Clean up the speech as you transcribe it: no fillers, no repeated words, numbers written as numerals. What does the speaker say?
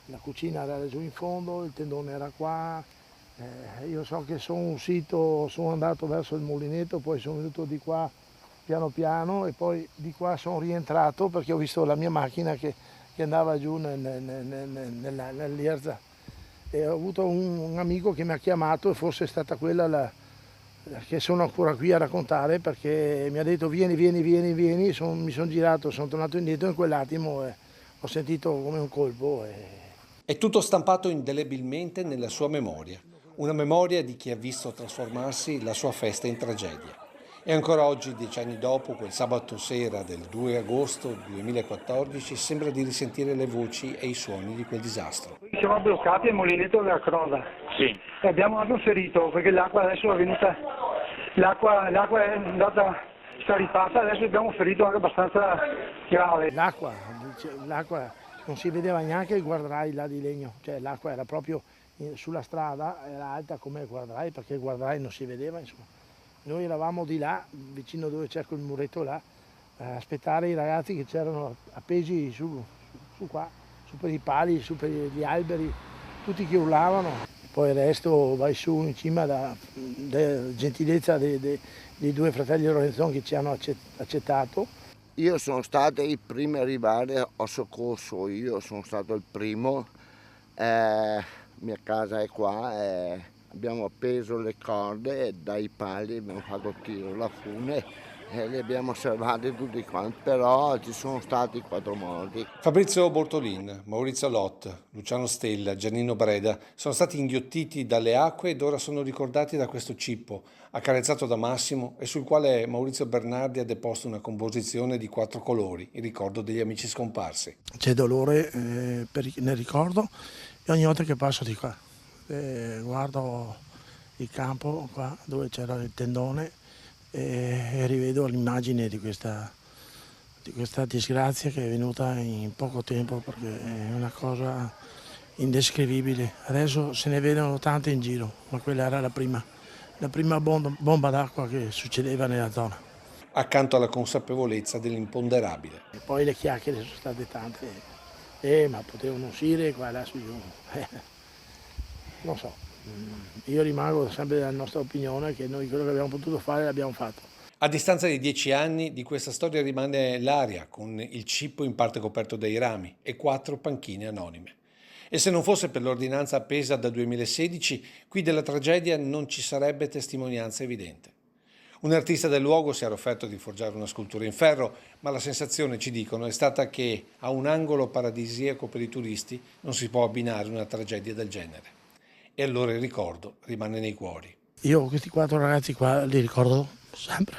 la cucina era giù in fondo, il tendone era qua. Io so che sono uscito, sono andato verso il mulinetto, poi sono venuto di qua piano piano e poi di qua sono rientrato perché ho visto la mia macchina che andava giù nell'Ierza e ho avuto un amico che mi ha chiamato e forse è stata quella che sono ancora qui a raccontare, perché mi ha detto vieni, mi sono girato, sono tornato indietro in quell'attimo e ho sentito come un colpo. È tutto stampato indelebilmente nella sua memoria, una memoria di chi ha visto trasformarsi la sua festa in tragedia. E ancora oggi, 10 anni dopo, quel sabato sera del 2 agosto 2014, sembra di risentire le voci e i suoni di quel disastro. Siamo bloccati al mulinetto della Croda. Sì. E abbiamo anche un ferito perché l'acqua adesso è venuta, l'acqua è andata staripata, adesso abbiamo un ferito anche abbastanza grave. L'acqua non si vedeva neanche il guardrail là di legno, cioè l'acqua era proprio sulla strada, era alta come il guardrail perché il guardrail non si vedeva, insomma. Noi eravamo di là, vicino dove c'è quel muretto là, a aspettare i ragazzi che c'erano appesi su qua, su per i pali, su per gli alberi, tutti che urlavano. Poi il resto vai su in cima da gentilezza dei due fratelli Lorenzon che ci hanno accettato. Io sono stato il primo a arrivare, ho soccorso, io sono stato il primo, mia casa è qua, abbiamo appeso le corde e dai pali abbiamo fatto tiro alla fune e li abbiamo salvati tutti quanti, però ci sono stati 4 morti. Fabrizio Bortolin, Maurizio Lot, Luciano Stella, Giannino Breda sono stati inghiottiti dalle acque ed ora sono ricordati da questo cippo, accarezzato da Massimo e sul quale Maurizio Bernardi ha deposto una composizione di 4 colori, in ricordo degli amici scomparsi. C'è dolore nel ricordo e ogni volta che passo di qua guardo il campo qua dove c'era il tendone e rivedo l'immagine di questa disgrazia che è venuta in poco tempo, perché è una cosa indescrivibile. Adesso se ne vedono tante in giro, ma quella era la prima bomba d'acqua che succedeva nella zona. Accanto alla consapevolezza dell'imponderabile. E poi le chiacchiere sono state tante, ma potevano uscire qua e là su giù. Non so, io rimango sempre della nostra opinione che noi quello che abbiamo potuto fare l'abbiamo fatto. A distanza di 10 anni di questa storia rimane l'aria, con il cippo in parte coperto dai rami e 4 panchine anonime. E se non fosse per l'ordinanza appesa dal 2016, qui della tragedia non ci sarebbe testimonianza evidente. Un artista del luogo si era offerto di forgiare una scultura in ferro, ma la sensazione, ci dicono, è stata che a un angolo paradisiaco per i turisti non si può abbinare una tragedia del genere. E allora il ricordo rimane nei cuori. Io questi 4 ragazzi qua li ricordo sempre.